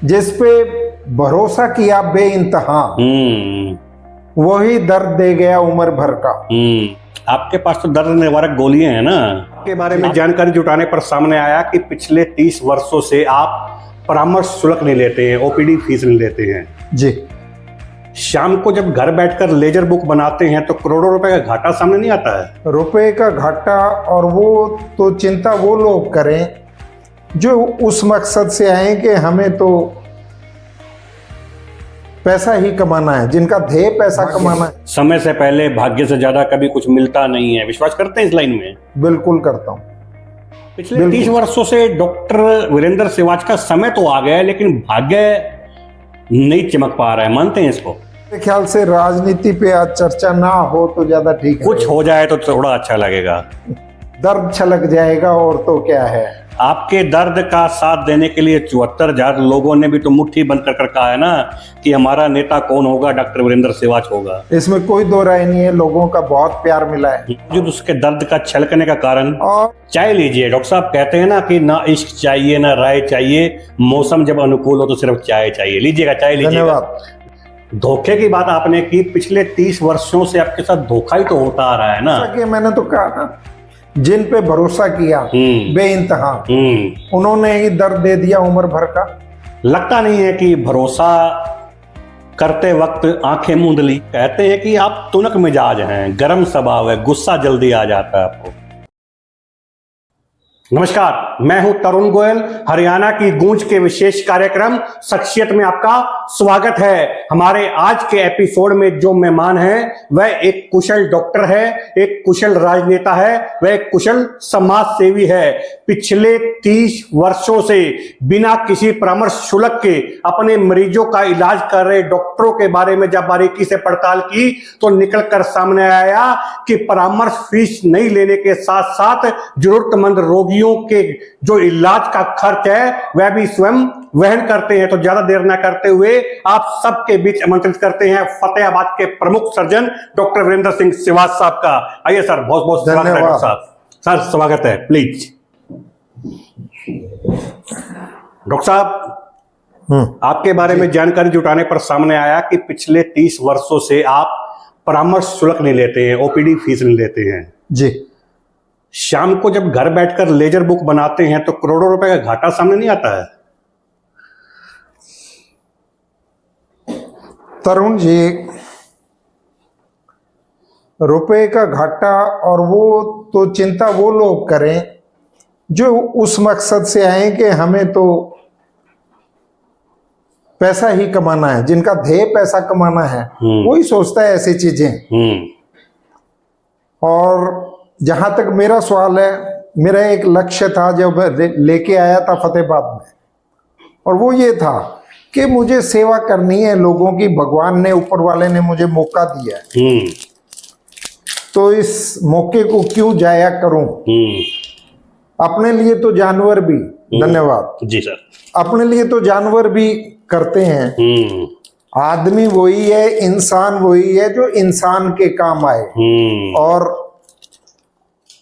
जिस पे भरोसा किया बेइंतहा, वही दर्द दे गया उम्र भर का। आपके पास तो दर्द निवारक गोलियां हैं ना। आपके बारे में जानकारी जुटाने पर सामने आया कि पिछले 30 वर्षों से आप परामर्श शुल्क नहीं लेते हैं, ओपीडी फीस नहीं लेते हैं जी। शाम को जब घर बैठकर लेजर बुक बनाते हैं तो करोड़ों रुपए का घाटा सामने नहीं आता है। रुपए का घाटा, और वो तो चिंता वो लोग करें जो उस मकसद से आए कि हमें तो पैसा ही कमाना है, जिनका ध्येय पैसा कमाना है। समय से पहले भाग्य से ज्यादा कभी कुछ मिलता नहीं है, विश्वास करते हैं इस लाइन में? बिल्कुल करता हूं। पिछले 30 वर्षों से डॉक्टर वीरेंद्र सिवाच का समय तो आ गया है, लेकिन भाग्य नहीं चमक पा रहा है, मानते हैं इसको? मेरे ख्याल से राजनीति पे आज चर्चा ना हो तो ज्यादा ठीक है। कुछ हो जाए तो थोड़ा अच्छा लगेगा। दर्द छलक जाएगा, और तो क्या है। आपके दर्द का साथ देने के लिए 74,000 लोगों ने भी तो मुट्ठी बंद कर कहा है ना कि हमारा नेता कौन होगा, डॉक्टर वीरेंद्र सिवाच होगा। इसमें कोई दो राय नहीं है, लोगों का बहुत प्यार मिला है। जो उसके दर्द का छलकने का कारण और चाय लीजिए। डॉक्टर साहब कहते हैं ना कि ना इश्क चाहिए ना राय चाहिए, मौसम जब अनुकूल हो तो सिर्फ चाय चाहिए। लीजिएगा, चाय लीजिएगा। धन्यवाद। धोखे की बात आपने की, पिछले 30 वर्षों से आपके साथ धोखा ही तो होता आ रहा है ना। जैसा कि मैंने तो कहा ना, जिन पे भरोसा किया बेइंतहा, उन्होंने ही दर्द दे दिया उम्र भर का। लगता नहीं है कि भरोसा करते वक्त आंखें मूंद ली। कहते हैं कि आप तुनक मिजाज हैं, गर्म स्वभाव है, गुस्सा जल्दी आ जाता है आपको। नमस्कार, मैं हूं तरुण गोयल। हरियाणा की गूंज के विशेष कार्यक्रम शख्सियत में आपका स्वागत है। हमारे आज के एपिसोड में जो मेहमान हैं वह एक कुशल डॉक्टर है, एक कुशल राजनेता है, वह एक कुशल समाज सेवी है। पिछले 30 वर्षों से बिना किसी परामर्श शुल्क के अपने मरीजों का इलाज कर रहे डॉक्टरों के बारे में जब बारीकी से पड़ताल की तो निकल कर सामने आया कि परामर्श फीस नहीं लेने के साथ साथ जरूरतमंद रोगी के जो इलाज का खर्च है वह भी स्वयं वहन करते हैं। तो ज्यादा देर ना करते हुए आप सबके बीच आमंत्रित करते हैं फतेहाबाद के प्रमुख सर्जन डॉक्टर वीरेंद्र सिंह सिवाच साहब का। आइए सर, बहुत बहुत स्वागत है डॉक्टर साहब। सर स्वागत है, प्लीज। डॉक्टर साहब, आपके बारे में जानकारी जुटाने पर सामने आया कि पिछले 30 वर्षों से आप परामर्श शुल्क नहीं लेते हैं, ओपीडी फीस नहीं लेते हैं जी। शाम को जब घर बैठकर लेजर बुक बनाते हैं तो करोड़ों रुपए का घाटा सामने नहीं आता है। तरुण जी, रुपए का घाटा, और वो तो चिंता वो लोग करें जो उस मकसद से आए कि हमें तो पैसा ही कमाना है, जिनका ध्येय पैसा कमाना है, वही सोचता है ऐसी चीजें। और जहां तक मेरा सवाल है, मेरा एक लक्ष्य था जब लेके आया था फतेहाबाद में, और वो ये था कि मुझे सेवा करनी है लोगों की। भगवान ने, ऊपर वाले ने मुझे मौका दिया है, तो इस मौके को क्यों जाया करूं। अपने लिए तो जानवर भी, धन्यवाद जी सर, अपने लिए तो जानवर भी करते हैं। आदमी वही है, इंसान वही है जो इंसान के काम आए। और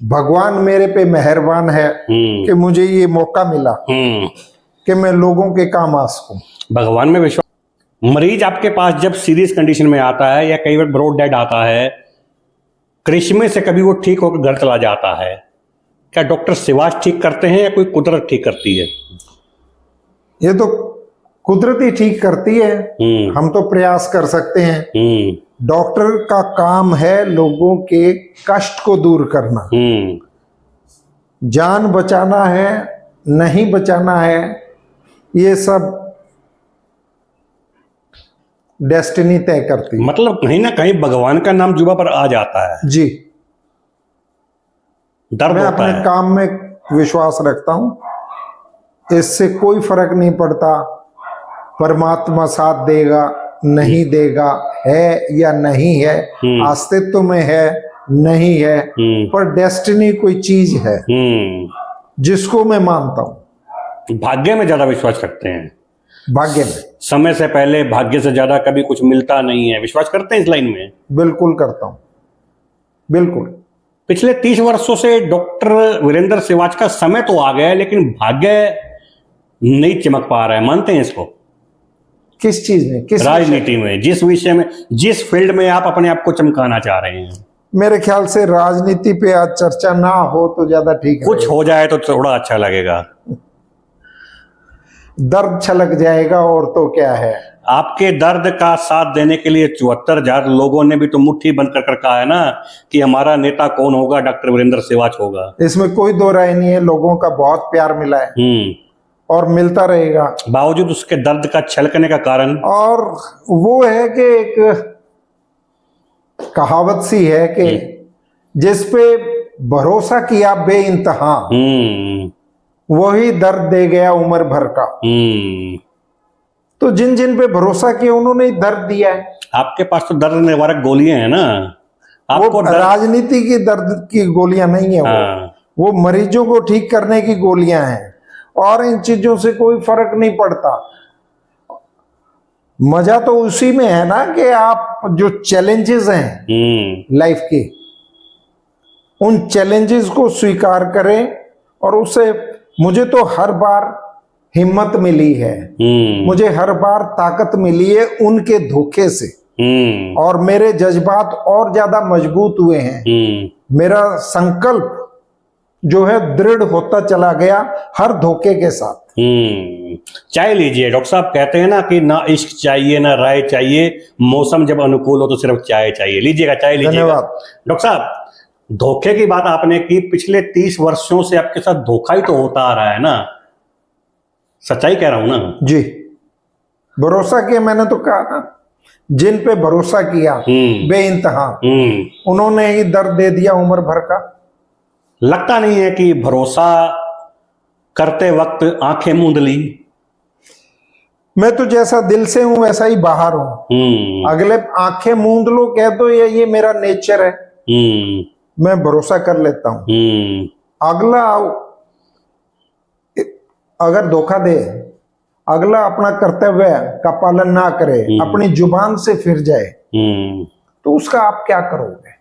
भगवान मेरे पे मेहरबान है कि मुझे ये मौका मिला कि मैं लोगों के काम आ सकूं। भगवान में विश्वास। मरीज आपके पास जब सीरियस कंडीशन में आता है या कई बार ब्रॉड डेड आता है, करिश्मे से कभी वो ठीक होकर घर चला जाता है, क्या डॉक्टर सिवाच ठीक करते हैं या कोई कुदरत ठीक करती है? ये तो कुदरत ही ठीक करती है। हम तो प्रयास कर सकते हैं। डॉक्टर का काम है लोगों के कष्ट को दूर करना। जान बचाना है, नहीं बचाना है, ये सब डेस्टिनी तय करती है। मतलब कहीं ना कहीं भगवान का नाम जुबा पर आ जाता है जी। दर्द मैं होता अपने है। काम में विश्वास रखता हूं, इससे कोई फर्क नहीं पड़ता परमात्मा साथ देगा नहीं देगा, है या नहीं है, अस्तित्व में है नहीं है, पर डेस्टिनी कोई चीज है जिसको मैं मानता हूं। भाग्य में ज्यादा विश्वास रखते हैं। भाग्य में समय से पहले भाग्य से ज्यादा कभी कुछ मिलता नहीं है, विश्वास करते हैं इस लाइन में? बिल्कुल करता हूं, बिल्कुल। पिछले 30 वर्षों से डॉक्टर वीरेंद्र सिवाच का समय तो आ गया है, लेकिन भाग्य नहीं चमक पा रहा है, मानते हैं इसको? किस चीज में, किस राजनीति में, जिस विषय में, जिस फील्ड में आप अपने आप को चमकाना चाह रहे हैं? मेरे ख्याल से राजनीति पे आज चर्चा ना हो तो ज्यादा ठीक है। कुछ हो जाए तो थोड़ा अच्छा लगेगा। दर्द छलक जाएगा और तो क्या है। आपके दर्द का साथ देने के लिए 74,000 लोगों ने भी तो मुट्ठी बंद कर कहा है ना कि हमारा नेता कौन होगा, डॉक्टर वीरेंद्र सिवाच होगा। इसमें कोई दो राय नहीं है, लोगों का बहुत प्यार मिला है और मिलता रहेगा। बावजूद उसके दर्द का छलकने का कारण, और वो है कि एक कहावत सी है कि जिस पे भरोसा किया बेइंतहा वही दर्द दे गया उम्र भर का। तो जिन जिन पे भरोसा किया उन्होंने दर्द दिया है। आपके पास तो दर्द निवारक गोलियां हैं ना। आपको वो राजनीति की दर्द की गोलियां नहीं है। वो मरीजों को ठीक करने की गोलियां हैं और इन चीजों से कोई फर्क नहीं पड़ता। मजा तो उसी में है ना कि आप जो चैलेंजेस हैं लाइफ के, उन चैलेंजेस को स्वीकार करें और उससे मुझे तो हर बार हिम्मत मिली है, मुझे हर बार ताकत मिली है उनके धोखे से, और मेरे जज्बात और ज्यादा मजबूत हुए हैं। मेरा संकल्प जो है दृढ़ होता चला गया हर धोखे के साथ। चाय लीजिए। डॉक्टर साहब कहते हैं ना कि ना इश्क चाहिए ना राय चाहिए, मौसम जब अनुकूल हो तो सिर्फ चाय चाहिए। लीजिएगा, चाय लीजिएगा। धन्यवाद। डॉक्टर साहब, धोखे की बात आपने की, पिछले 30 वर्षों से आपके साथ धोखा ही तो होता आ रहा है ना। सच्चाई कह रहा हूं ना जी। भरोसा किया, मैंने तो कहा ना, जिन पे भरोसा किया बेइंतहा उन्होंने ही दर्द दे दिया उम्र भर का। लगता नहीं है कि भरोसा करते वक्त आंखें मूंद ली? मैं तो जैसा दिल से हूं वैसा ही बाहर हूं। अगले आंखें मूंद लो कह दो, ये मेरा नेचर है, मैं भरोसा कर लेता हूं। अगला अगर धोखा दे, अगला अपना कर्तव्य का पालन ना करे, अपनी जुबान से फिर जाए, तो उसका आप क्या करोगे?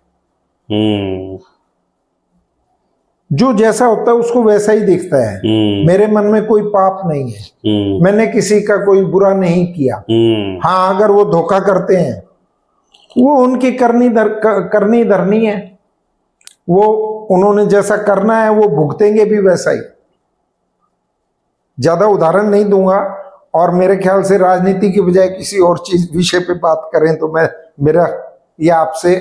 जो जैसा होता है उसको वैसा ही दिखता है। मेरे मन में कोई पाप नहीं है, मैंने किसी का कोई बुरा नहीं किया। हाँ, अगर वो धोखा करते हैं वो उनकी करनी धरनी है, वो उन्होंने जैसा करना है वो भुगतेंगे भी वैसा ही। ज्यादा उदाहरण नहीं दूंगा, और मेरे ख्याल से राजनीति की बजाय किसी और चीज विषय पे बात करें तो मेरा यह आपसे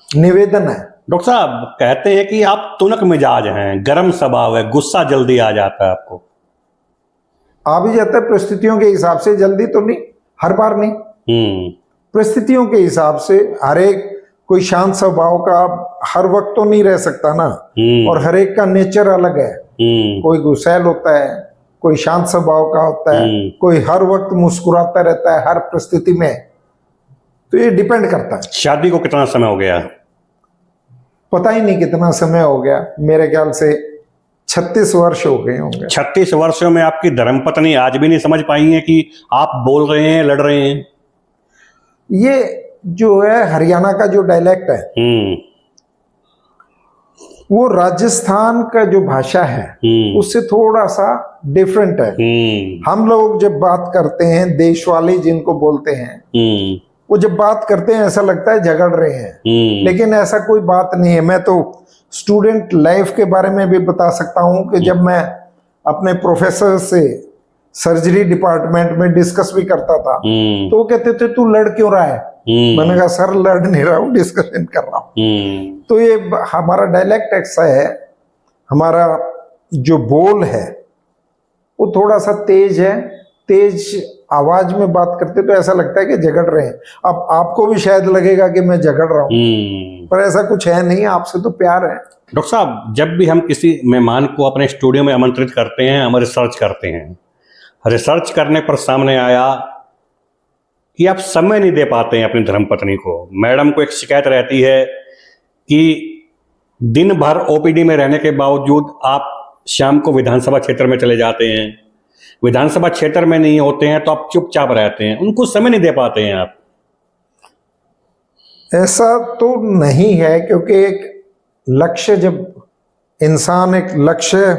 निवेदन है। डॉक्टर साहब कहते हैं कि आप तुनक मिजाज हैं, गर्म स्वभाव है, गुस्सा जल्दी आ जाता है आपको। आ भी जाता है परिस्थितियों के हिसाब से, जल्दी तो नहीं, हर बार नहीं। परिस्थितियों के हिसाब से हर एक कोई शांत स्वभाव का हर वक्त तो नहीं रह सकता ना, और हर एक का नेचर अलग है। कोई गुस्सैल होता है, कोई शांत स्वभाव का होता है, कोई हर वक्त मुस्कुराता रहता है हर परिस्थिति में। तो ये डिपेंड करता है। शादी को कितना समय हो गया? पता ही नहीं कितना समय हो गया, मेरे ख्याल से 36 वर्ष हो गए होंगे। 36 वर्षों में आपकी धर्मपत्नी आज भी नहीं समझ पाई है कि आप बोल रहे हैं, लड़ रहे हैं? ये जो है हरियाणा का जो डायलेक्ट है, वो राजस्थान का जो भाषा है उससे थोड़ा सा डिफरेंट है। हम लोग जब बात करते हैं, देश वाले जिनको बोलते हैं, वो जब बात करते हैं ऐसा लगता है झगड़ रहे हैं, लेकिन ऐसा कोई बात नहीं है। मैं तो स्टूडेंट लाइफ के बारे में भी बता सकता हूं कि जब मैं अपने प्रोफेसर से सर्जरी डिपार्टमेंट में डिस्कस भी करता था तो वो कहते थे तू लड़ क्यों रहा है? मैंने कहा सर लड़ नहीं रहा हूँ, डिस्कशन कर रहा हूँ। तो ये हमारा डायलेक्ट ऐसा है, हमारा जो बोल है वो थोड़ा सा तेज है, तेज आवाज में बात करते तो ऐसा लगता है कि झगड़ रहे हैं। अब आपको भी शायद लगेगा कि मैं झगड़ रहा हूँ, पर ऐसा कुछ है नहीं, आपसे तो प्यार है। डॉक्टर साहब, जब भी हम किसी मेहमान को अपने स्टूडियो में आमंत्रित करते हैं, हम रिसर्च करते हैं। रिसर्च करने पर सामने आया कि आप समय नहीं दे पाते हैं अपनी धर्मपत्नी को। मैडम को एक शिकायत रहती है कि दिन भर ओपीडी में रहने के बावजूद आप शाम को विधानसभा क्षेत्र में चले जाते हैं, विधानसभा क्षेत्र में नहीं होते हैं तो आप चुपचाप रहते हैं, उनको समय नहीं दे पाते हैं आप। ऐसा तो नहीं है, क्योंकि एक लक्ष्य, जब इंसान एक लक्ष्य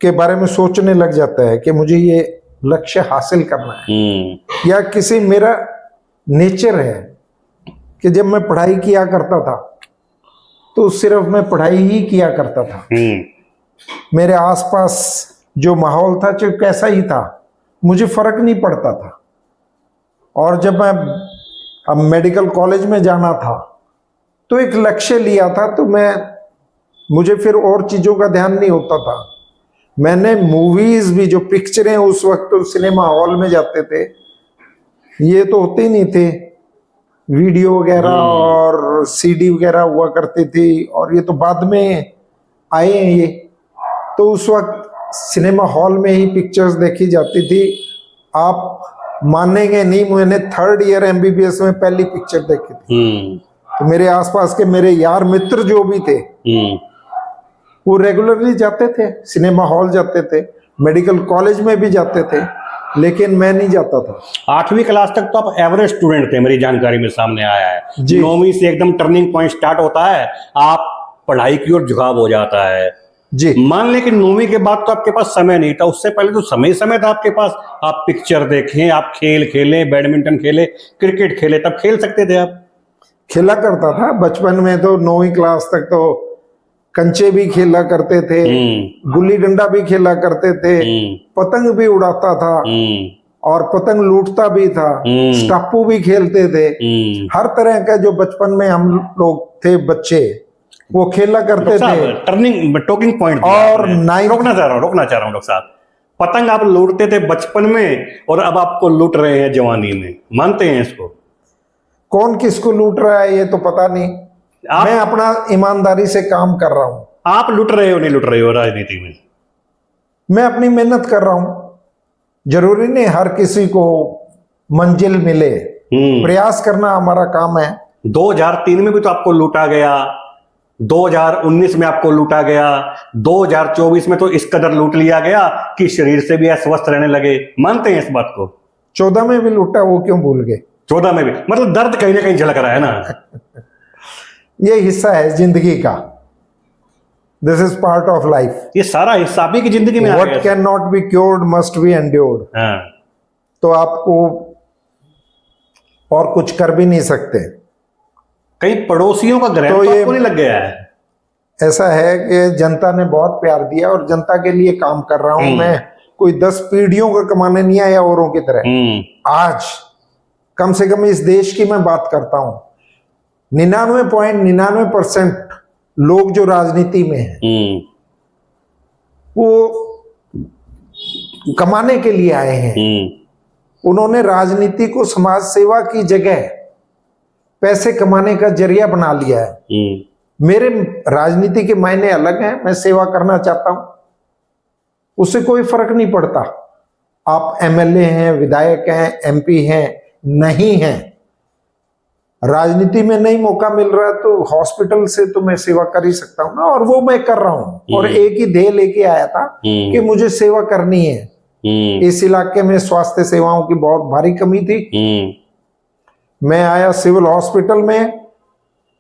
के बारे में सोचने लग जाता है कि मुझे ये लक्ष्य हासिल करना है, या किसी मेरा नेचर है कि जब मैं पढ़ाई किया करता था तो सिर्फ मैं पढ़ाई ही किया करता था। मेरे आसपास जो माहौल था चाहे कैसा ही था, मुझे फर्क नहीं पड़ता था। और जब मैं अब मेडिकल कॉलेज में जाना था तो एक लक्ष्य लिया था, तो मुझे फिर और चीज़ों का ध्यान नहीं होता था। मैंने मूवीज भी, जो पिक्चरें उस वक्त तो सिनेमा हॉल में जाते थे, ये तो होते ही नहीं थे, वीडियो वगैरह और सीडी वगैरह हुआ करती थी, और ये तो बाद में आए हैं ये। तो उस वक्त सिनेमा हॉल में ही पिक्चर्स देखी जाती थी। आप मानेंगे नहीं, मैंने 3rd ईयर MBBS में पहली पिक्चर देखी थी। तो मेरे आसपास के मेरे यार मित्र जो भी थे वो रेगुलरली जाते थे, सिनेमा हॉल जाते थे, मेडिकल कॉलेज में भी जाते थे, लेकिन मैं नहीं जाता था। 8वीं क्लास तक तो आप एवरेज स्टूडेंट थे, मेरी जानकारी में सामने आया है। जी। 9वीं से एकदम टर्निंग पॉइंट स्टार्ट होता है, आप पढ़ाई की ओर झुकाव हो जाता है। जी। मान लें कि 9वीं के बाद तो आपके पास समय नहीं था, उससे पहले तो समय था आपके पास। आप पिक्चर देखें, आप खेल खेलें, बैडमिंटन खेले, क्रिकेट खेले, तब खेल सकते थे आप। खेला करता था बचपन में, तो 9वीं क्लास तक तो कंचे भी खेला करते थे, गुल्ली डंडा भी खेला करते थे, पतंग भी उड़ाता था और पतंग लूटता भी था, स्टापू भी खेलते थे। हर तरह का जो बचपन में हम लोग थे बच्चे वो खेला करते थे। टॉकिंग पॉइंट और रोकना चाह रहा हूँ डॉक्टर साहब। पतंग आप लूटते थे बचपन में और अब आपको लूट रहे हैं जवानी में, मानते हैं इसको? कौन किसको लूट रहा है ये तो पता नहीं। मैं अपना ईमानदारी से काम कर रहा हूं। आप लूट रहे हो नहीं लूट रहे हो राजनीति में? मैं अपनी मेहनत कर रहा हूं। जरूरी नहीं हर किसी को मंजिल मिले, प्रयास करना हमारा काम है। 2003 में भी तो आपको लूटा गया, 2019 में आपको लूटा गया, 2024 में तो इस कदर लूट लिया गया कि शरीर से भी अस्वस्थ रहने लगे। मानते हैं इस बात को? 14 में भी लूटा, वो क्यों भूल गए? 14 में भी, मतलब दर्द कहीं ना कहीं झलक रहा है ना। ये हिस्सा है जिंदगी का। This is part of life. ये सारा हिस्सा भी की जिंदगी में what can not be cured must be endured. तो आपको और कुछ कर भी नहीं सकते। कहीं पड़ोसियों का ग्रहण तो आपको नहीं लग गया है? ऐसा है कि जनता ने बहुत प्यार दिया और जनता के लिए काम कर रहा हूं। मैं कोई 10 पीढ़ियों का कमाने नहीं आया औरों की तरह। आज कम से कम इस देश की मैं बात करता हूं, 99.99% लोग जो राजनीति में हैं वो कमाने के लिए आए हैं। उन्होंने राजनीति को समाज सेवा की जगह पैसे कमाने का जरिया बना लिया है। मेरे राजनीति के मायने अलग हैं, मैं सेवा करना चाहता हूं, उससे कोई फर्क नहीं पड़ता आप MLA हैं, विधायक हैं, MP हैं, नहीं हैं। राजनीति में नहीं मौका मिल रहा तो हॉस्पिटल से तो मैं सेवा कर ही सकता हूं ना, और वो मैं कर रहा हूं। और एक ही ध्येय लेके आया था कि मुझे सेवा करनी है। इस इलाके में स्वास्थ्य सेवाओं की बहुत भारी कमी थी। मैं आया सिविल हॉस्पिटल में,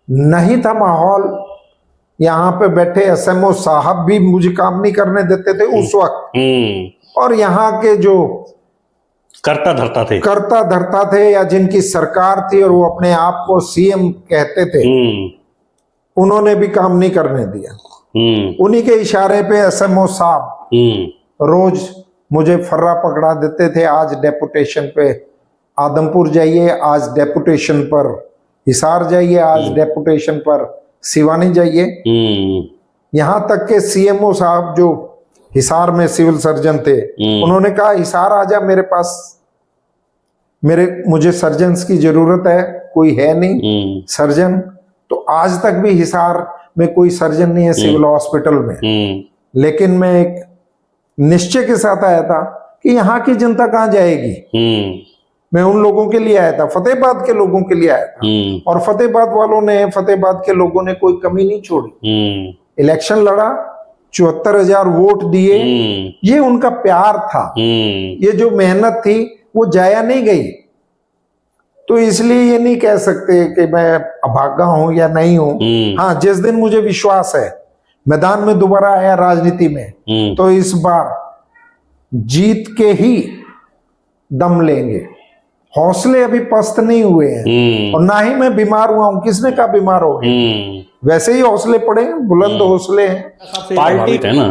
नहीं था माहौल। यहाँ पे बैठे SMO साहब भी मुझे काम नहीं करने देते थे उस वक्त। और यहाँ के जो करता धरता थे या जिनकी सरकार थी और वो अपने आप को CM कहते थे, उन्होंने भी काम नहीं करने दिया। उन्हीं के इशारे पे SMO साहब रोज मुझे फर्रा पकड़ा देते थे। आज डेपुटेशन पे आदमपुर जाइए, आज डेपुटेशन पर हिसार जाइए, आज डेपुटेशन पर सिवानी जाइए। यहां तक के CMO साहब जो हिसार में सिविल सर्जन थे, उन्होंने कहा हिसार आजा मेरे पास, मुझे सर्जन्स की जरूरत है, कोई है नहीं सर्जन। तो आज तक भी हिसार में कोई सर्जन नहीं है सिविल हॉस्पिटल में। लेकिन मैं एक निश्चय के साथ आया था कि यहाँ की जनता कहाँ जाएगी। मैं उन लोगों के लिए आया था, फतेहाबाद के लोगों के लिए आया था। और फतेहाबाद के लोगों ने कोई कमी नहीं छोड़ी। इलेक्शन लड़ा, 74,000 वोट दिए, ये उनका प्यार था। ये जो मेहनत थी वो जाया नहीं गई। तो इसलिए ये नहीं कह सकते कि मैं अभागा हूं या नहीं हूं। हाँ, जिस दिन मुझे विश्वास है मैदान में दोबारा आया राजनीति में, तो इस बार जीत के ही दम लेंगे। हौसले अभी पस्त नहीं हुए हैं और ना ही मैं बीमार हुआ हूं। किसने कहा बीमार हो गए? वैसे ही हौसले पड़े हैं, बुलंद हौसले हैं। पार्टी है ना,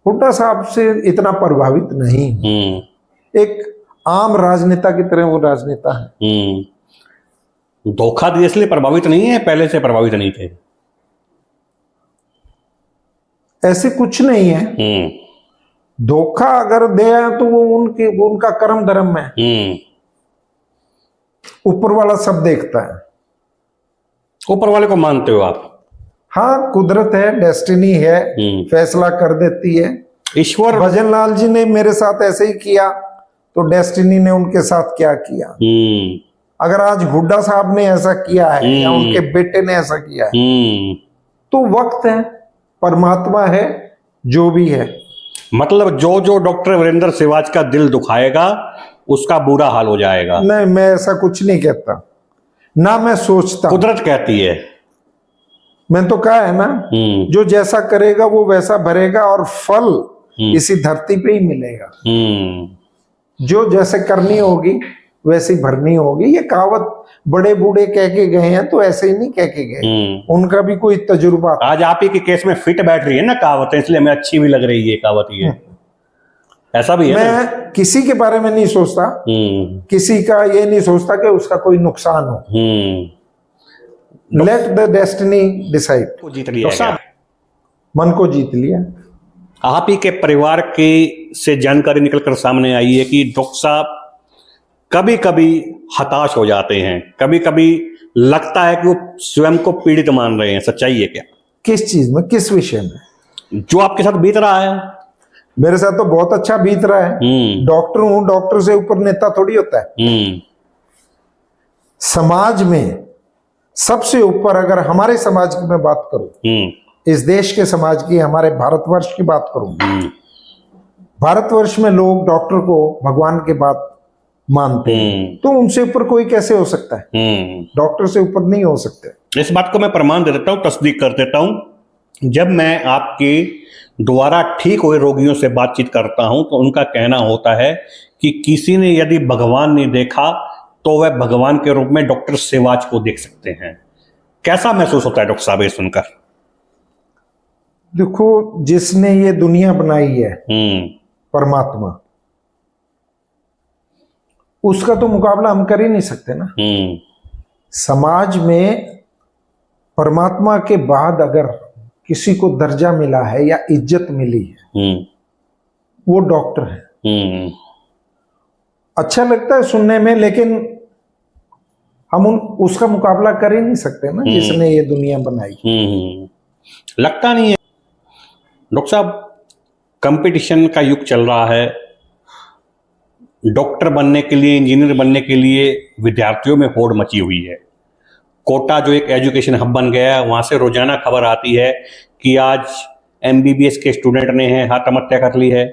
हुड्डा साहब से इतना प्रभावित नहीं हूं। एक आम राजनेता की तरह वो राजनेता है। धोखा दिए इसलिए प्रभावित नहीं है, पहले से प्रभावित नहीं थे? ऐसे कुछ नहीं है। धोखा अगर दिया तो वो उनका कर्म धर्म है। ऊपर वाला सब देखता है। ऊपर वाले को मानते हो आप? हाँ, कुदरत है, डेस्टिनी है, फैसला कर देती है। ईश्वर भजन लाल जी ने मेरे साथ ऐसे ही किया तो डेस्टिनी ने उनके साथ क्या किया। अगर आज हुड्डा साहब ने ऐसा किया है या उनके बेटे ने ऐसा किया है तो वक्त है, परमात्मा है, जो भी है। मतलब जो डॉक्टर वीरेंद्र सिवाच का दिल दुखाएगा उसका बुरा हाल हो जाएगा। नहीं, मैं ऐसा कुछ नहीं कहता, ना मैं सोचता। कुदरत कहती है। मैं तो कहा है ना, जो जैसा करेगा वो वैसा भरेगा और फल इसी धरती पे ही मिलेगा। जो जैसे करनी होगी वैसी भरनी होगी। ये कहावत बड़े बूढ़े कह के गए हैं तो ऐसे ही नहीं कह के गए, उनका भी कोई तजुर्बा। आज आप ही के केस में फिट बैठ रही है ना कहावतें, इसलिए हमें अच्छी भी लग रही है कहावत ये। ऐसा भी है मैं ना? किसी के बारे में नहीं सोचता, किसी का ये नहीं सोचता कि उसका कोई नुकसान हो। Let the destiny decide. जीत लिया क्या? मन को जीत लिया। आप ही के परिवार की से जानकारी निकलकर सामने आई है कि डॉक्टर साहब कभी कभी हताश हो जाते हैं, कभी कभी लगता है कि वो स्वयं को पीड़ित मान रहे हैं। सच्चाई है क्या? किस चीज में, किस विषय में? जो आपके साथ बीत रहा है। मेरे साथ तो बहुत अच्छा बीत रहा है। डॉक्टर हूं, डॉक्टर से ऊपर नेता थोड़ी होता है। समाज में सबसे ऊपर, अगर हमारे समाज की मैं बात करूं, इस देश के समाज की, हमारे भारतवर्ष की बात करूं, भारतवर्ष में लोग डॉक्टर को भगवान के बाद मानते हैं, तो उनसे ऊपर कोई कैसे हो सकता है? डॉक्टर से ऊपर नहीं हो सकते। इस बात को मैं प्रमाण दे देता हूं, तस्दीक कर देता हूं। जब मैं आपके द्वारा ठीक हुए रोगियों से बातचीत करता हूं तो उनका कहना होता है कि किसी ने यदि भगवान नहीं देखा तो वह भगवान के रूप में डॉक्टर सिवाच को देख सकते हैं। कैसा महसूस होता है डॉक्टर साहब ये सुनकर? देखो, जिसने ये दुनिया बनाई है, परमात्मा, उसका तो मुकाबला हम कर ही नहीं सकते ना। समाज में परमात्मा के बाद अगर किसी को दर्जा मिला है या इज्जत मिली है, वो डॉक्टर है। अच्छा लगता है सुनने में, लेकिन हम उसका मुकाबला कर ही नहीं सकते ना, जिसने ये दुनिया बनाई। लगता नहीं है डॉक्टर साहब, कंपटीशन का युग चल रहा है। डॉक्टर बनने के लिए, इंजीनियर बनने के लिए विद्यार्थियों में होड़ मची हुई है। कोटा जो एक एजुकेशन हब बन गया है, वहां से रोजाना खबर आती है कि आज एमबीबीएस के स्टूडेंट ने आत्महत्या कर ली है,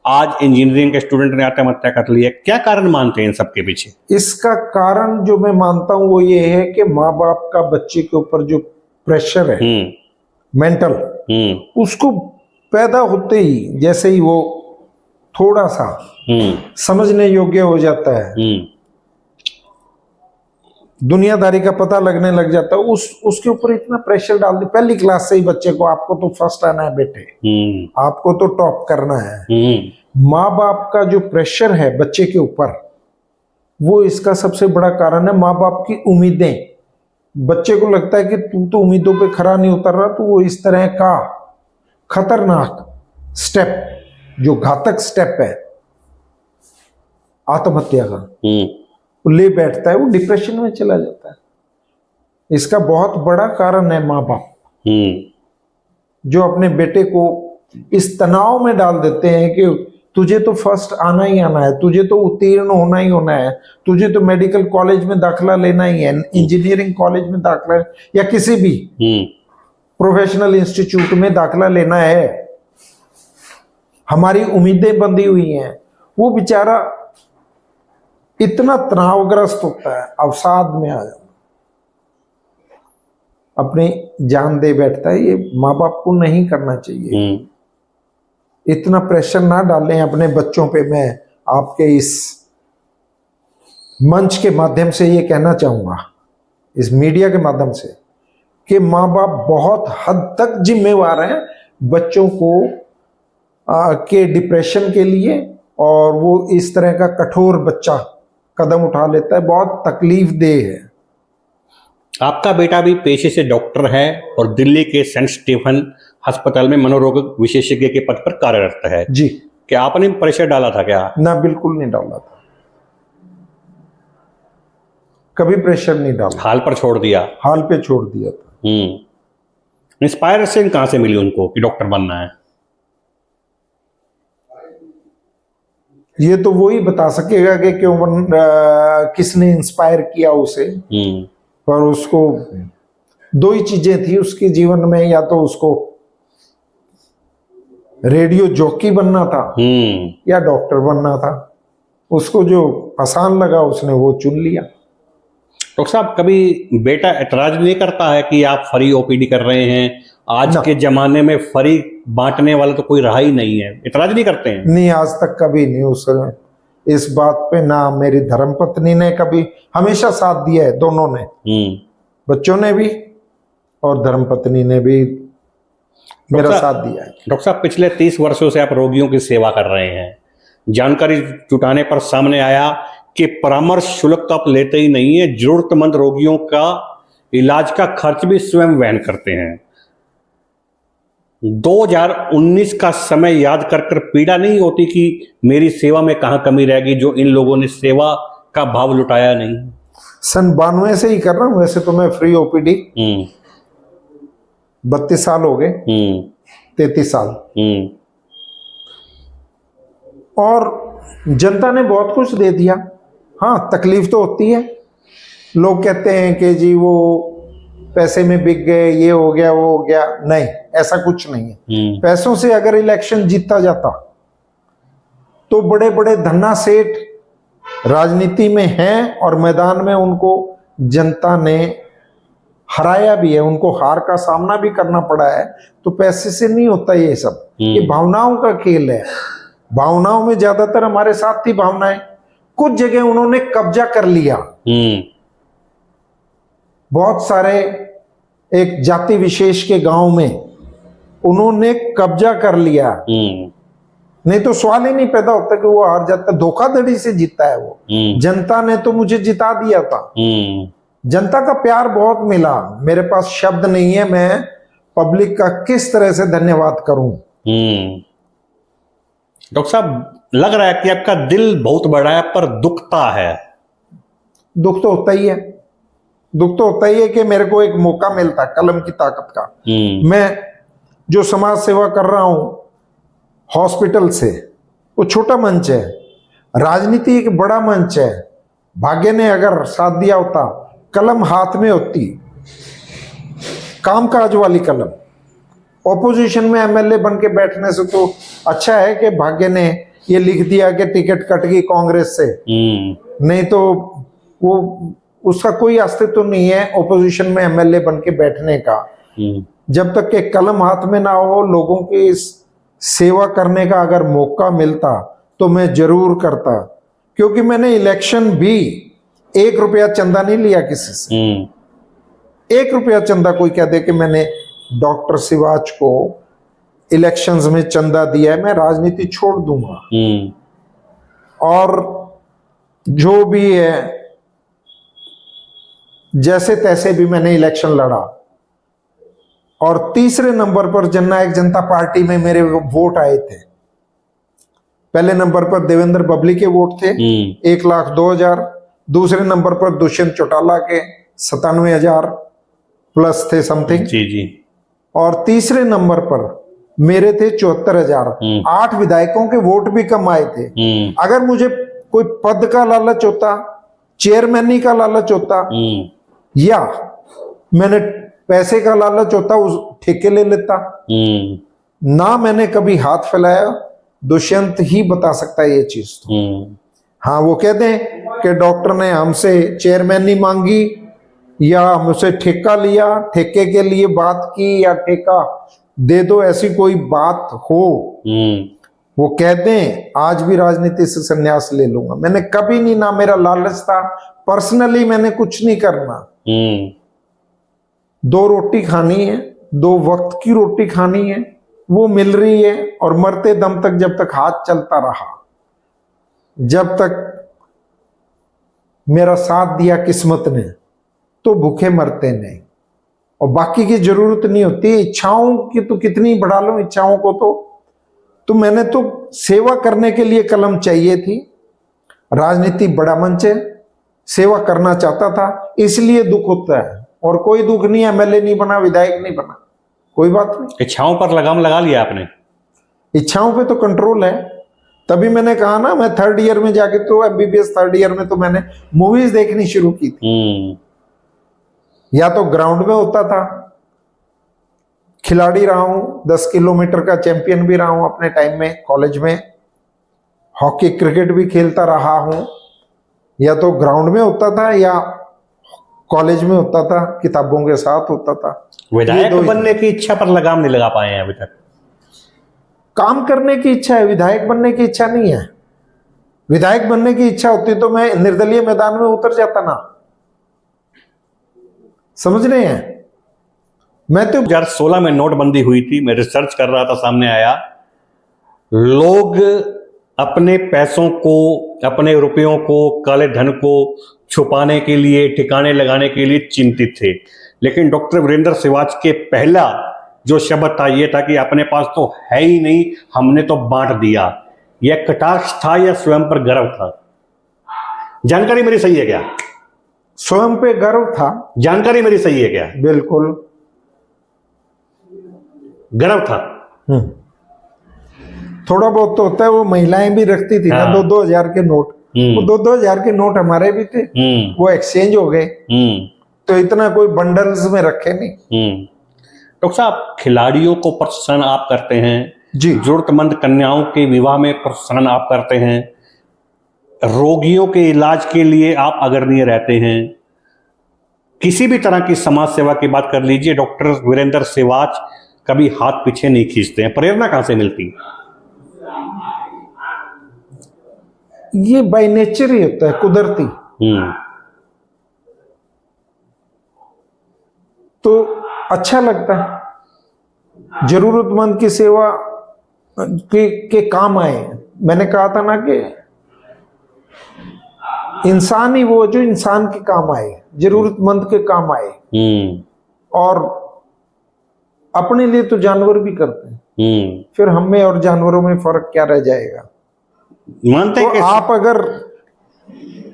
आज इंजीनियरिंग के स्टूडेंट ने आत्महत्या कर ली है। क्या कारण मानते हैं इन सबके पीछे? इसका कारण जो मैं मानता हूं वो ये है कि माँ बाप का बच्चे के ऊपर जो प्रेशर है मेंटल, उसको पैदा होते ही, जैसे ही वो थोड़ा सा समझने योग्य हो जाता है, दुनियादारी का पता लगने लग जाता है, उसके ऊपर इतना प्रेशर डाल दे पहली क्लास से ही बच्चे को, आपको तो फर्स्ट आना है बेटे, आपको तो टॉप करना है। माँ बाप का जो प्रेशर है बच्चे के ऊपर, वो इसका सबसे बड़ा कारण है। माँ बाप की उम्मीदें, बच्चे को लगता है कि तू तो उम्मीदों पे खरा नहीं उतर रहा, तो वो इस तरह का खतरनाक स्टेप, जो घातक स्टेप है आत्महत्या का, ले बैठता है, वो डिप्रेशन में चला जाता है। इसका बहुत बड़ा कारण है माँ बाप, जो अपने बेटे को इस तनाव में डाल देते हैं कि तुझे तो फर्स्ट आना ही आना है, तुझे तो उत्तीर्ण होना ही होना है, तुझे तो मेडिकल कॉलेज में दाखिला लेना ही है, इंजीनियरिंग कॉलेज में दाखिला या किसी भी प्रोफेशनल इंस्टीट्यूट में दाखिला लेना है। हमारी उम्मीदें बंधी हुई हैं। वो बेचारा इतना तनावग्रस्त होता है, अवसाद में आ जाता, अपनी जान दे बैठता है। ये माँ बाप को नहीं करना चाहिए। इतना प्रेशर ना डालें अपने बच्चों पे। मैं आपके इस मंच के माध्यम से ये कहना चाहूंगा, इस मीडिया के माध्यम से, कि माँ बाप बहुत हद तक जिम्मेवार हैं बच्चों को के डिप्रेशन के लिए, और वो इस तरह का कठोर बच्चा कदम उठा लेता है, बहुत तकलीफदेह है। आपका बेटा भी पेशे से डॉक्टर है और दिल्ली के सेंट स्टीफन अस्पताल में मनोरोग विशेषज्ञ के पद पर कार्यरत है जी। क्या आपने प्रेशर डाला था क्या? ना, बिल्कुल नहीं डाला था, कभी प्रेशर नहीं डाला, हाल पर छोड़ दिया? हाल पे छोड़ दिया था। इंस्पायरेशन कहाँ से मिली उनको कि डॉक्टर बनना है? ये तो वही बता सकेगा कि क्यों किसने इंस्पायर किया उसे। पर उसको दो ही चीजें थी उसके जीवन में, या तो उसको रेडियो जॉकी बनना था या डॉक्टर बनना था। उसको जो आसान लगा उसने वो चुन लिया। डॉक्टर साहब, कभी बेटा एतराज नहीं करता है कि आप फ्री ओपीडी कर रहे हैं? आज के जमाने में फ्री बांटने वाला तो कोई रहा ही नहीं है, एतराज नहीं करते हैं? नहीं, आज तक कभी नहीं उसने इस बात पे, ना मेरी धर्मपत्नी ने कभी, हमेशा साथ दिया है दोनों ने, बच्चों ने भी और धर्मपत्नी ने भी मेरा साथ दिया है। डॉक्टर साहब, पिछले 30 वर्षों से आप रोगियों की सेवा कर रहे हैं। जानकारी जुटाने पर सामने आया कि परामर्श शुल्क तो आप लेते ही नहीं है, जरूरतमंद रोगियों का इलाज का खर्च भी स्वयं वहन करते हैं। 2019 का समय याद कर पीड़ा नहीं होती कि मेरी सेवा में कहाँ कमी रह गई, जो इन लोगों ने सेवा का भाव लुटाया नहीं? सन 92 से ही कर रहा हूं वैसे तो मैं फ्री ओपीडी। 32 साल हो गए, 33 साल। और जनता ने बहुत कुछ दे दिया। हाँ, तकलीफ तो होती है, लोग कहते हैं कि जी वो पैसे में बिक गए, ये हो गया वो हो गया। नहीं, ऐसा कुछ नहीं है। पैसों से अगर इलेक्शन जीता जाता तो बड़े बड़े धन्ना सेठ राजनीति में हैं और मैदान में उनको जनता ने हराया भी है, उनको हार का सामना भी करना पड़ा है। तो पैसे से नहीं होता ये सब, ये भावनाओं का खेल है। भावनाओं में ज्यादातर हमारे साथ थी भावनाएं। कुछ जगह उन्होंने कब्जा कर लिया, बहुत सारे एक जाति विशेष के गांव में उन्होंने कब्जा कर लिया। नहीं तो सवाल ही नहीं पैदा होता कि वो हार जाता, धोखाधड़ी से जीता है वो। जनता ने तो मुझे जिता दिया था, जनता का प्यार बहुत मिला। मेरे पास शब्द नहीं है, मैं पब्लिक का किस तरह से धन्यवाद करूं। डॉक्टर साहब, लग रहा है कि आपका दिल बहुत बड़ा है पर दुखता है। दुख तो होता ही है, दुख तो होता ही है कि मेरे को एक मौका मिलता कलम की ताकत का। मैं जो समाज सेवा कर रहा हूं हॉस्पिटल से, वो छोटा मंच है, राजनीति एक बड़ा मंच है। भाग्य ने अगर साथ दिया होता, कलम हाथ में होती, कामकाज वाली कलम। ऑपोजिशन में एमएलए बन के बैठने से तो अच्छा है कि भाग्य ने ये लिख दिया कि टिकट कट गई कांग्रेस से। नहीं तो वो उसका कोई अस्तित्व नहीं है ऑपोजिशन में एमएलए बन के बैठने का। जब तक के कलम हाथ में ना हो, लोगों की सेवा करने का अगर मौका मिलता तो मैं जरूर करता। क्योंकि मैंने इलेक्शन भी 1 रुपया चंदा नहीं लिया किसी से। 1 रुपया चंदा कोई कह दे कि मैंने डॉक्टर शिवाज को इलेक्शंस में चंदा दिया है, मैं राजनीति छोड़ दूंगा। और जो भी है जैसे तैसे भी मैंने इलेक्शन लड़ा। और तीसरे नंबर पर जननायक जनता पार्टी में मेरे वोट आए थे। पहले नंबर पर देवेंद्र बबली के वोट थे 1,02,000। दूसरे नंबर पर दुष्यंत चौटाला के 97,000 प्लस थे समथिंग। जी। और तीसरे नंबर पर मेरे थे 74,000। 8 विधायकों के वोट भी कम आए थे। अगर मुझे कोई पद का लालच होता, चेयरमैनी का लालच होता, या मैंने पैसे का लालच होता, उस ठेके ले लेता। ना मैंने कभी हाथ फैलाया। दुष्यंत ही बता सकता है ये चीज तो। हाँ, वो कहते हैं कि डॉक्टर ने हमसे चेयरमैनी मांगी या हमसे ठेका लिया, ठेके के लिए बात की या ठेका दे दो, ऐसी कोई बात हो वो कहते हैं आज भी राजनीति से संन्यास ले लूंगा। मैंने कभी नहीं, ना मेरा लालच था, पर्सनली मैंने कुछ नहीं करना। 2 रोटी खानी है, 2 वक्त की रोटी खानी है, वो मिल रही है। और मरते दम तक जब तक हाथ चलता रहा, जब तक मेरा साथ दिया किस्मत ने, तो भूखे मरते नहीं। और बाकी की जरूरत नहीं होती। इच्छाओं की तो कितनी बढ़ा लो इच्छाओं को, तो मैंने तो सेवा करने के लिए कलम चाहिए थी। राजनीति बड़ा मंच है, सेवा करना चाहता था, इसलिए दुख होता है। और कोई दुख नहीं, एमएलए नहीं बना, विधायक नहीं बना, कोई बात नहीं। इच्छाओं पर लगाम लगा लिया आपने? इच्छाओं पे तो कंट्रोल है। तभी मैंने कहा ना, मैं 3rd ईयर में जाके, तो एमबीबीएस 3rd ईयर में तो मैंने मूवीज देखनी शुरू की थी। या तो ग्राउंड में होता था, खिलाड़ी रहा हूं, 10 किलोमीटर का चैंपियन भी रहा हूं अपने टाइम में, कॉलेज में हॉकी क्रिकेट भी खेलता रहा हूं। या तो ग्राउंड में होता था या कॉलेज में होता था, किताबों के साथ होता था। विधायक बनने की इच्छा पर लगाम नहीं लगा पाए हैं अभी तक? काम करने की इच्छा है, विधायक बनने की इच्छा नहीं है। विधायक बनने की इच्छा होती तो मैं निर्दलीय मैदान में उतर जाता ना। समझ रहे हैं? मैं तो 2016 में नोटबंदी हुई थी, मैं रिसर्च कर रहा था, सामने आया लोग अपने पैसों को, अपने रुपयों को, काले धन को छुपाने के लिए, ठिकाने लगाने के लिए चिंतित थे। लेकिन डॉक्टर वीरेंद्र सिवाच के पहला जो शब्द था ये था कि अपने पास तो है ही नहीं, हमने तो बांट दिया। यह कटाक्ष था या स्वयं पर गर्व था? जानकारी मेरी सही है क्या? स्वयं पे गर्व था। जानकारी मेरी सही है क्या? बिल्कुल गर्व था। थोड़ा बहुत तो होता है। वो महिलाएं भी रखती थी ना 2-2 हजार के नोट। वो 2-2 हजार के नोट हमारे भी थे, वो एक्सचेंज हो गए। तो इतना कोई बंडल्स में रखे नहीं। डॉक्टर साहब, खिलाड़ियों को प्रोत्साहन आप करते हैं जी, जरूरतमंद कन्याओं के विवाह में प्रोत्साहन आप करते हैं, रोगियों के इलाज के लिए आप अग्रणीय रहते हैं, किसी भी तरह की समाज सेवा की बात कर लीजिए, डॉक्टर वीरेंद्र सिवाच कभी हाथ पीछे नहीं खींचते हैं। प्रेरणा कहां से मिलती? ये बाय नेचर ही होता है, कुदरती। तो अच्छा लगता है जरूरतमंद की सेवा के काम आए। मैंने कहा था ना कि इंसान ही वो जो इंसान के काम आए, जरूरतमंद के काम आए। और अपने लिए तो जानवर भी करते हैं, फिर हम में और जानवरों में फर्क क्या रह जाएगा? मानते हैं तो आप अगर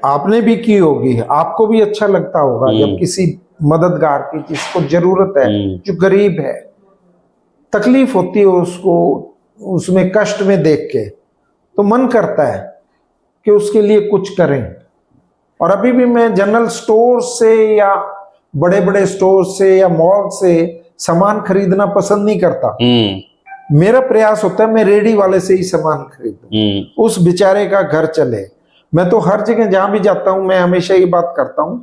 आपने भी की होगी, आपको भी अच्छा लगता होगा जब किसी मददगार की, जिसको जरूरत है, जो गरीब है, तकलीफ होती है उसको, उसमें कष्ट में देख के तो मन करता है कि उसके लिए कुछ करें। और अभी भी मैं जनरल स्टोर से या बड़े बड़े स्टोर से या मॉल से सामान खरीदना पसंद नहीं करता। मेरा प्रयास होता है मैं रेडी वाले से ही सामान खरीदूं, उस बेचारे का घर चले। मैं तो हर जगह जहां भी जाता हूं मैं हमेशा ये बात करता हूं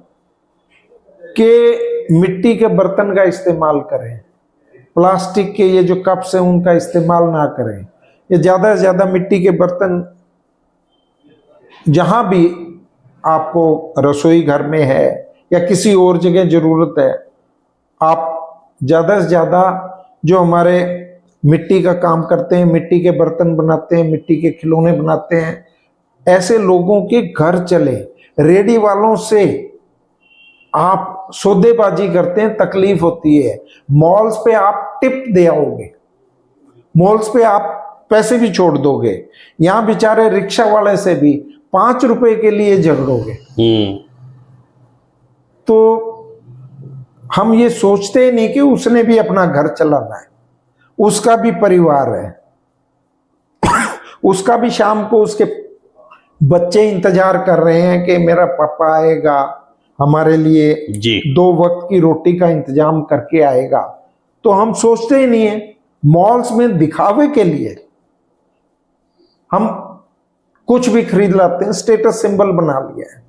कि मिट्टी के बर्तन का इस्तेमाल करें, प्लास्टिक के ये जो कप्स हैं उनका इस्तेमाल ना करें। ये ज्यादा से ज्यादा मिट्टी के बर्तन जहां भी आपको रसोई घर में है या किसी और जगह जरूरत है, आप ज्यादा से ज्यादा जो हमारे मिट्टी का काम करते हैं, मिट्टी के बर्तन बनाते हैं, मिट्टी के खिलौने बनाते हैं, ऐसे लोगों के घर चले। रेडी वालों से आप सौदेबाजी करते हैं, तकलीफ होती है। मॉल्स पे आप टिप दे आओगे, मॉल्स पे आप पैसे भी छोड़ दोगे, यहां बेचारे रिक्शा वाले से भी 5 रुपए के लिए झगड़ोगे। तो हम ये सोचते ही नहीं कि उसने भी अपना घर चलाना है, उसका भी परिवार है, उसका भी शाम को उसके बच्चे इंतजार कर रहे हैं कि मेरा पापा आएगा, हमारे लिए जी 2 वक्त की रोटी का इंतजाम करके आएगा। तो हम सोचते ही नहीं है। मॉल्स में दिखावे के लिए हम कुछ भी खरीद लाते हैं, स्टेटस सिंबल बना लिया है।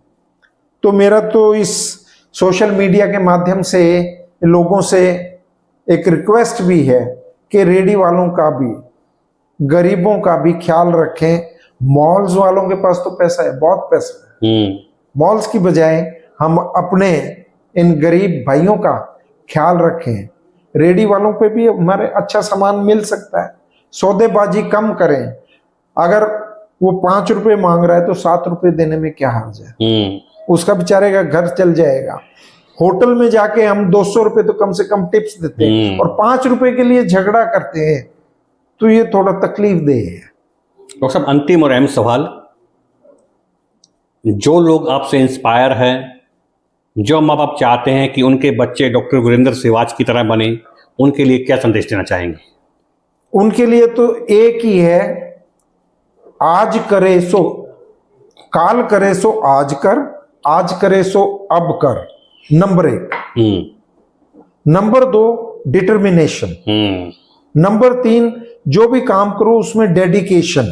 तो मेरा तो इस सोशल मीडिया के माध्यम से लोगों से एक रिक्वेस्ट भी है कि रेडी वालों का भी गरीबों का भी ख्याल रखें। मॉल्स वालों के पास तो पैसा है, बहुत पैसा है। मॉल्स की बजाय हम अपने इन गरीब भाइयों का ख्याल रखें। रेडी वालों पे भी हमारे अच्छा सामान मिल सकता है। सौदेबाजी कम करें। अगर वो 5 रुपए मांग रहा है तो 7 रुपए देने में क्या हर्ज है, उसका बेचारे का घर चल जाएगा। होटल में जाके हम 200 रुपए तो कम से कम टिप्स देते हैं और 5 रुपए के लिए झगड़ा करते हैं, तो ये थोड़ा तकलीफ दे है। डॉक्टर साहब, अंतिम और अहम सवाल, जो लोग आपसे इंस्पायर हैं, जो माँ बाप चाहते हैं कि उनके बच्चे डॉक्टर वीरेंद्र सिवाच की तरह बने, उनके लिए क्या संदेश देना चाहेंगे? उनके लिए तो एक ही है, आज करे सो काल करे सो आज कर, आज करे सो अब कर, नंबर 1। Number 2 determination. नंबर 3 जो भी काम करो उसमें डेडिकेशन,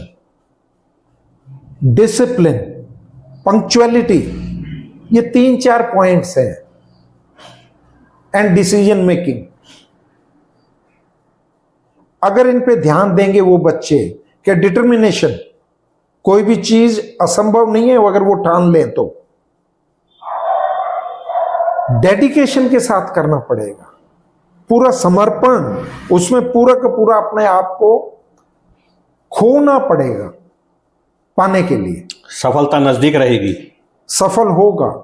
डिसिप्लिन, पंक्चुअलिटी, ये 3-4 पॉइंट्स है। एंड डिसीजन मेकिंग, अगर इन पे ध्यान देंगे वो बच्चे, क्या डिटर्मिनेशन, कोई भी चीज असंभव नहीं है अगर वो ठान ले तो। डेडिकेशन के साथ करना पड़ेगा, पूरा समर्पण, उसमें पूरा का पूरा अपने आप को खोना पड़ेगा पाने के लिए। सफलता नजदीक रहेगी, सफल होगा।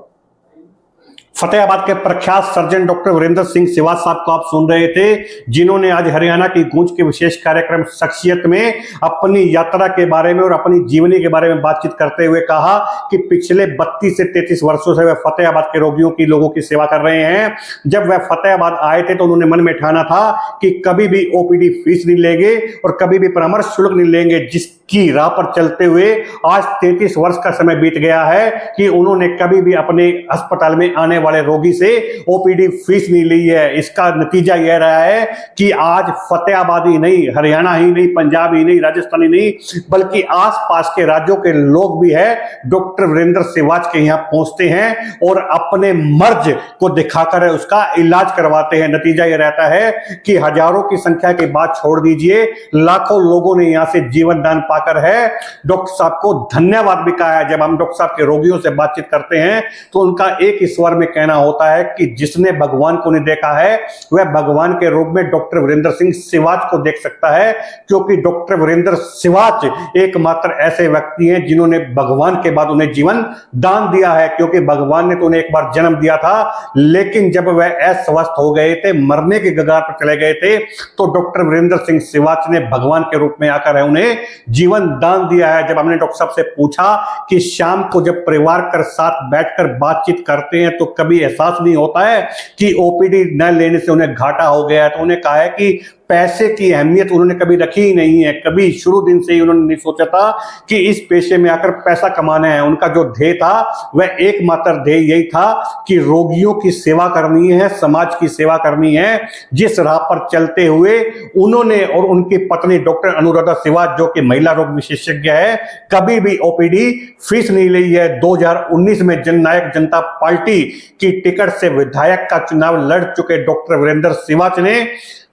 फतेहाबाद के प्रख्यात सर्जन डॉक्टर वीरेंद्र सिंह सिवाच साहब को आप सुन रहे थे, जिन्होंने आज हरियाणा की गूंज के विशेष कार्यक्रम शख्सियत में अपनी यात्रा के बारे में और अपनी जीवनी के बारे में बातचीत करते हुए कहा कि पिछले 32 से 33 वर्षों से वह फतेहाबाद के रोगियों की, लोगों की सेवा कर रहे हैं। जब वह फतेहाबाद आए थे तो उन्होंने मन में ठाना था कि कभी भी ओपीडी फीस नहीं लेंगे और कभी भी परामर्श शुल्क नहीं लेंगे। जिसकी राह पर चलते हुए आज 33 वर्ष का समय बीत गया है कि उन्होंने कभी भी अपने अस्पताल में आने वाले रोगी से ओपीडी फीस नहीं ली है। इसका नतीजा यह रहा है कि आज फतेहाबाद ही नहीं, हरियाणा ही नहीं, पंजाब ही नहीं, राजस्थान ही नहीं, बल्कि आसपास के राज्यों के लोग भी है डॉक्टर वीरेंद्र सिवाच के यहाँ पहुंचते हैं और अपने मर्ज को दिखाकर उसका इलाज करवाते हैं। नतीजा यह रहता है कि हजारों की संख्या की बात छोड़ दीजिए, लाखों लोगों ने यहां से जीवन दान पाकर है डॉक्टर साहब को धन्यवाद भी कहा है। जब हम डॉक्टर साहब के रोगियों से बातचीत करते हैं तो उनका एक ही स्वर में कहना होता है कि जिसने भगवान को नहीं देखा है वह भगवान के रूप में डॉक्टर वीरेंद्र सिंह सिवाच को देख सकता है, क्योंकि डॉक्टर वीरेंद्र सिवाच एकमात्र ऐसे व्यक्ति हैं जिन्होंने भगवान के बाद उन्हें जीवन दान दिया है। क्योंकि भगवान ने तो उन्हें एक बार जन्म दिया था, लेकिन जब वह अस्वस्थ हो गए थे, मरने के कगार पर चले गए थे, तो डॉक्टर वीरेंद्र सिंह सिवाच ने भगवान के रूप में आकर उन्हें जीवन दान दिया है। जब हमने डॉक्टर साहब से पूछा कि शाम को जब परिवार के साथ बैठकर बातचीत करते हैं तो कभी एहसास नहीं होता है कि ओपीडी न लेने से उन्हें घाटा हो गया है, तो उन्हें कहा है कि पैसे की अहमियत उन्होंने कभी रखी ही नहीं है। कभी शुरू दिन से ही उन्होंने नहीं सोचा था कि इस पेशे में आकर पैसा कमाना है। उनका जो ध्येय था वह एकमात्र ध्येय यही था कि रोगियों की सेवा करनी है, समाज की सेवा करनी है। जिस राह पर चलते हुए उन्होंने और उनकी पत्नी डॉक्टर अनुराधा सिवाच, जो कि महिला रोग विशेषज्ञ है, कभी भी ओपीडी फीस नहीं ली है। 2019 में जननायक जनता पार्टी की टिकट से विधायक का चुनाव लड़ चुके डॉक्टर वीरेंद्र सिवाच ने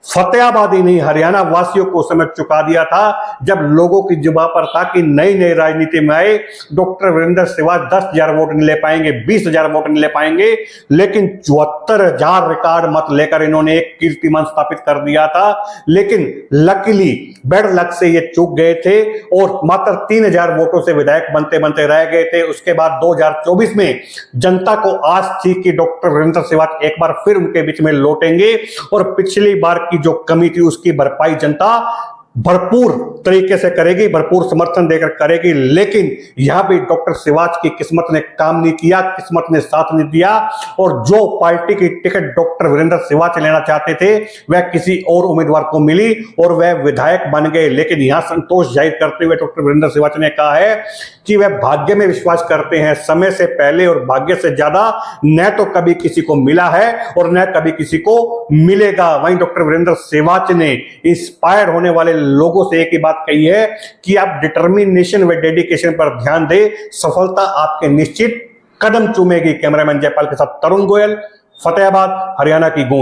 फतेहाबाद ही नहीं, हरियाणा वासियों को समझ चुका दिया था जब लोगों की जुबान पर था कि नई नई राजनीति में आए डॉक्टर वीरेंद्र सिवाच 10,000 वोट नहीं ले पाएंगे, 20,000 वोट नहीं ले पाएंगे, लेकिन 74,000 रिकॉर्ड मत लेकर इन्होंने एक कीर्तिमान स्थापित कर दिया था। लेकिन लकीली बेड लक से ये चूक गए थे और मात्र 3,000 वोटों से विधायक बनते बनते रह गए थे। उसके बाद 2024 में जनता को आस थी कि डॉक्टर वीरेंद्र सिवाच एक बार फिर उनके बीच में लौटेंगे और पिछली बार की जो कमी थी उसकी भरपाई जनता भरपूर तरीके से करेगी, भरपूर समर्थन देकर करेगी। लेकिन यहां भी डॉक्टर सिवाच की किस्मत ने काम नहीं किया, किस्मत ने साथ नहीं दिया और जो पार्टी की टिकट डॉक्टर वीरेंद्र सिवाच लेना चाहते थे वह किसी और उम्मीदवार को मिली और वह विधायक बन गए। लेकिन यहां संतोष जाहिर करते हुए डॉक्टर वीरेंद्र सिवाच ने कहा है कि वह भाग्य में विश्वास करते हैं, समय से पहले और भाग्य से ज्यादा न तो कभी किसी को मिला है और न कभी किसी को मिलेगा। वहीं डॉक्टर वीरेंद्र सिवाच ने इंस्पायर होने वाले लोगों से एक ही बात कही है कि आप डिटर्मिनेशन व डेडिकेशन पर ध्यान दें, सफलता आपके निश्चित कदम चूमेगी। कैमरामैन जयपाल के साथ तरुण गोयल, फतेहाबाद, हरियाणा की गूंज।